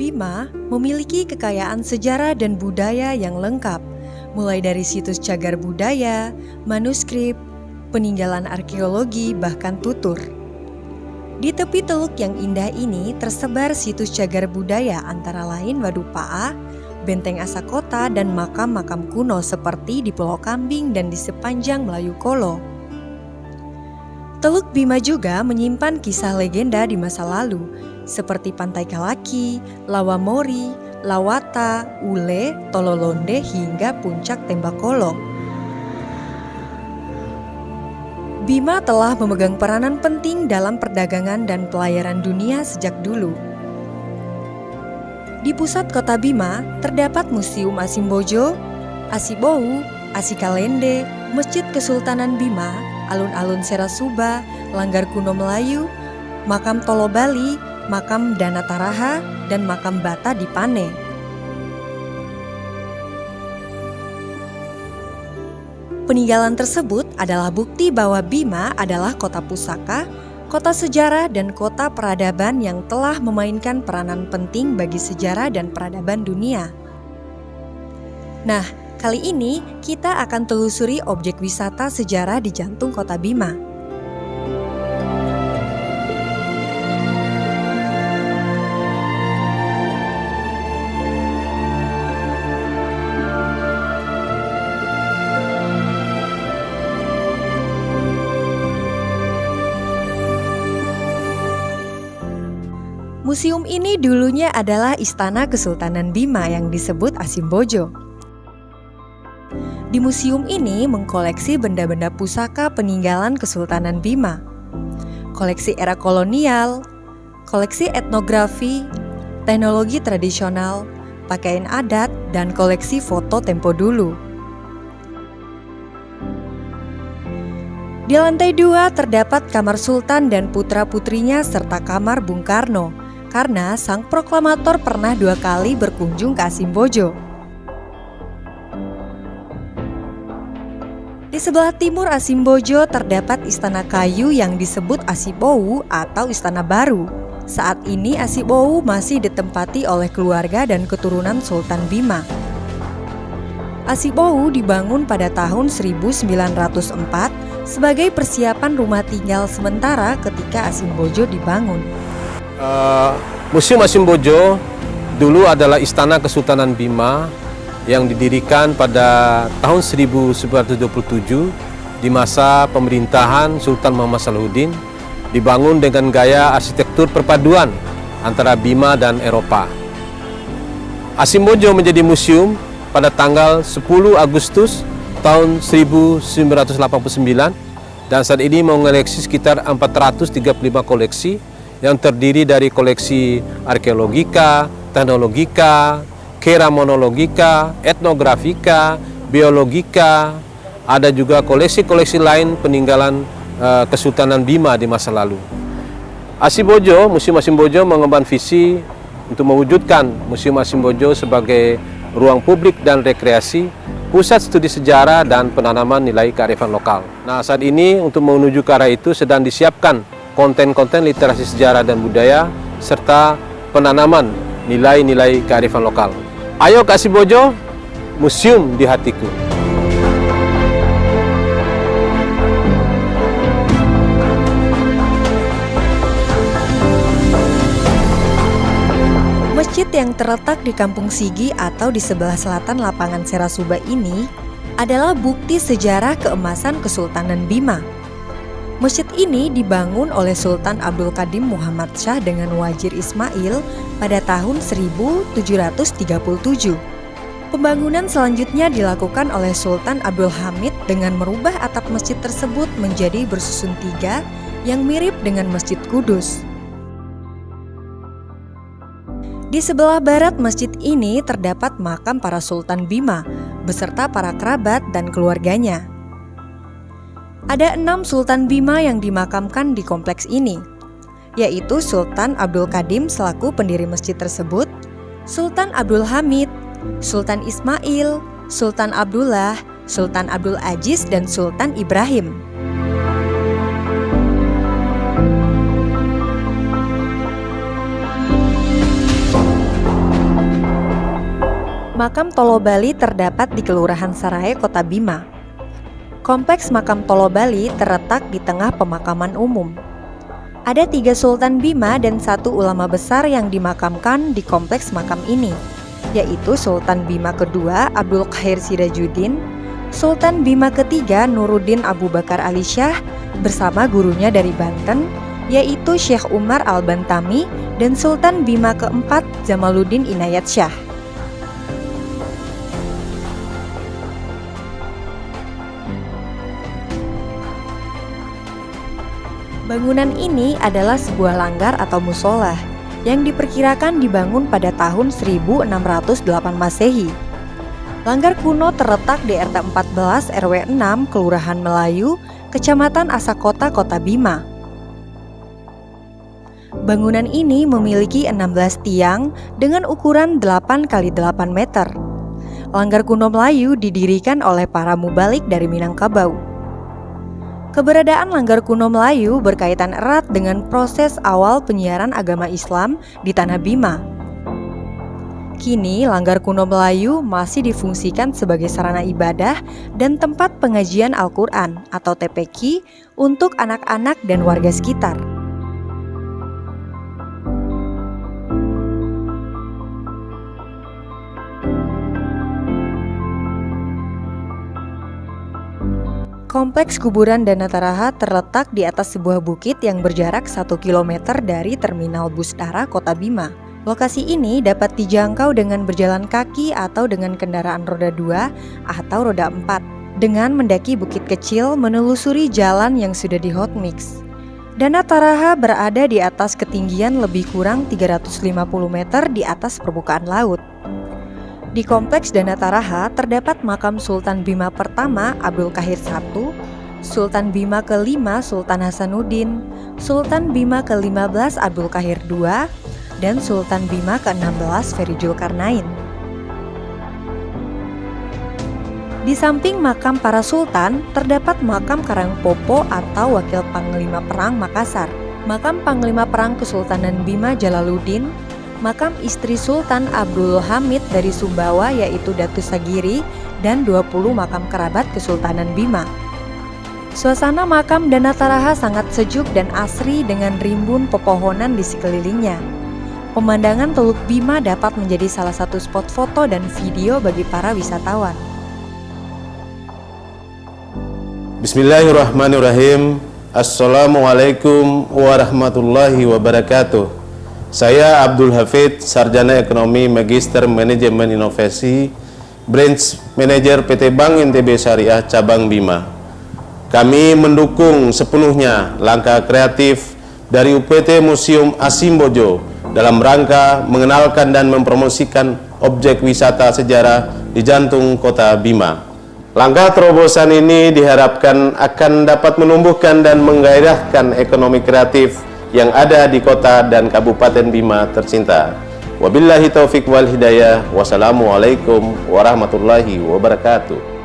Bima memiliki kekayaan sejarah dan budaya yang lengkap, mulai dari situs cagar budaya, manuskrip, peninggalan arkeologi, bahkan tutur. Di tepi teluk yang indah ini tersebar situs cagar budaya antara lain Waduk Paa, Benteng Asakota, dan makam-makam kuno seperti di Pulau Kambing dan di sepanjang Melayu Kolo. Teluk Bima juga menyimpan kisah legenda di masa lalu, seperti Pantai Kalaki, Lawamori, Lawata, Ule, Tololonde, hingga Puncak Tembakolo. Bima telah memegang peranan penting dalam perdagangan dan pelayaran dunia sejak dulu. Di pusat kota Bima terdapat Museum Asimbojo, Asibou, Asikalende, Masjid Kesultanan Bima, alun-alun Serasuba, Langgar Kuno Melayu, Makam Tolo Bali, Makam Danataraha, dan Makam Bata di Pane. Peninggalan tersebut adalah bukti bahwa Bima adalah kota pusaka, kota sejarah, dan kota peradaban yang telah memainkan peranan penting bagi sejarah dan peradaban dunia. Nah, kali ini kita akan telusuri objek wisata sejarah di jantung kota Bima. Museum ini dulunya adalah Istana Kesultanan Bima yang disebut Asimbojo. Di museum ini mengkoleksi benda-benda pusaka peninggalan Kesultanan Bima, koleksi era kolonial, koleksi etnografi, teknologi tradisional, pakaian adat, dan koleksi foto tempo dulu. Di lantai 2 terdapat kamar Sultan dan putra-putrinya serta kamar Bung Karno, karena sang proklamator pernah 2 kali berkunjung ke Asimbojo. Di sebelah timur Asimbojo terdapat istana kayu yang disebut Asibou atau Istana Baru. Saat ini Asibou masih ditempati oleh keluarga dan keturunan Sultan Bima. Asibou dibangun pada tahun 1904 sebagai persiapan rumah tinggal sementara ketika Asimbojo dibangun. Museum Asimbojo dulu adalah Istana Kesultanan Bima yang didirikan pada tahun 1927 di masa pemerintahan Sultan Muhammad Salahuddin, dibangun dengan gaya arsitektur perpaduan antara Bima dan Eropa. Asimbojo menjadi museum pada tanggal 10 Agustus tahun 1989 dan saat ini mengoleksi sekitar 435 koleksi yang terdiri dari koleksi arkeologika, teknologika, keramonologika, etnografika, biologika, ada juga koleksi-koleksi lain peninggalan Kesultanan Bima di masa lalu. Asimbojo, Museum Asimbojo mengemban visi untuk mewujudkan Museum Asimbojo sebagai ruang publik dan rekreasi, pusat studi sejarah dan penanaman nilai kearifan lokal. Nah, saat ini untuk menuju ke arah itu sedang disiapkan konten-konten literasi sejarah dan budaya, serta penanaman nilai-nilai kearifan lokal. Ayo ke Asimbojo, museum di hatiku. Masjid yang terletak di Kampung Sigi atau di sebelah selatan lapangan Serasuba ini adalah bukti sejarah keemasan Kesultanan Bima. Masjid ini dibangun oleh Sultan Abdul Qadim Muhammad Shah dengan Wazir Ismail pada tahun 1737. Pembangunan selanjutnya dilakukan oleh Sultan Abdul Hamid dengan merubah atap masjid tersebut menjadi bersusun 3 yang mirip dengan Masjid Kudus. Di sebelah barat masjid ini terdapat makam para Sultan Bima beserta para kerabat dan keluarganya. Ada 6 Sultan Bima yang dimakamkan di kompleks ini, yaitu Sultan Abdul Qadim selaku pendiri masjid tersebut, Sultan Abdul Hamid, Sultan Ismail, Sultan Abdullah, Sultan Abdul Aziz, dan Sultan Ibrahim. Makam Tolobali terdapat di Kelurahan Sarahe, Kota Bima. Kompleks Makam Tolobali terletak di tengah pemakaman umum. Ada 3 Sultan Bima dan 1 ulama besar yang dimakamkan di kompleks makam ini, yaitu Sultan Bima kedua Abdul Qahir Sirajuddin, Sultan Bima ketiga Nuruddin Abu Bakar Ali Shah bersama gurunya dari Banten, yaitu Syekh Umar Al-Bantami, dan Sultan Bima keempat Jamaluddin Inayat Shah. Bangunan ini adalah sebuah langgar atau musola yang diperkirakan dibangun pada tahun 1608 Masehi. Langgar kuno terletak di RT 14 RW 6 Kelurahan Melayu, Kecamatan Asakota, Kota Bima. Bangunan ini memiliki 16 tiang dengan ukuran 8 x 8 meter. Langgar kuno Melayu didirikan oleh para mubalik dari Minangkabau. Keberadaan Langgar Kuno Melayu berkaitan erat dengan proses awal penyiaran agama Islam di Tanah Bima. Kini, Langgar Kuno Melayu masih difungsikan sebagai sarana ibadah dan tempat pengajian Al-Quran atau TPQ untuk anak-anak dan warga sekitar. Kompleks kuburan Danataraha terletak di atas sebuah bukit yang berjarak 1 km dari Terminal Bus Tara, Kota Bima. Lokasi ini dapat dijangkau dengan berjalan kaki atau dengan kendaraan roda 2 atau roda 4, dengan mendaki bukit kecil menelusuri jalan yang sudah di hotmix. Danataraha berada di atas ketinggian lebih kurang 350 meter di atas permukaan laut. Di kompleks Danataraha terdapat makam Sultan Bima pertama Abdul Qahir I, Sultan Bima ke-5 Sultan Hasanuddin, Sultan Bima ke-15 Abdul Qahir II, dan Sultan Bima ke-16 Ferry Zulkarnain. Di samping makam para sultan, terdapat makam Karangpopo atau Wakil Panglima Perang Makassar, makam Panglima Perang Kesultanan Bima Jalaluddin, makam istri Sultan Abdul Hamid dari Sumbawa yaitu Datu Sagiri, dan 20 makam kerabat Kesultanan Bima. Suasana makam Danataraha sangat sejuk dan asri dengan rimbun pepohonan di sekelilingnya. Pemandangan Teluk Bima dapat menjadi salah satu spot foto dan video bagi para wisatawan. Bismillahirrahmanirrahim. Assalamualaikum warahmatullahi wabarakatuh. Saya Abdul Hafid, Sarjana Ekonomi Magister Manajemen Inovasi, Branch Manager PT Bank NTB Syariah Cabang Bima. Kami mendukung sepenuhnya langkah kreatif dari UPT Museum Asimbojo dalam rangka mengenalkan dan mempromosikan objek wisata sejarah di jantung kota Bima. Langkah terobosan ini diharapkan akan dapat menumbuhkan dan menggairahkan ekonomi kreatif yang ada di kota dan Kabupaten Bima tercinta. Wabillahi taufik wal hidayah. Wassalamualaikum warahmatullahi wabarakatuh.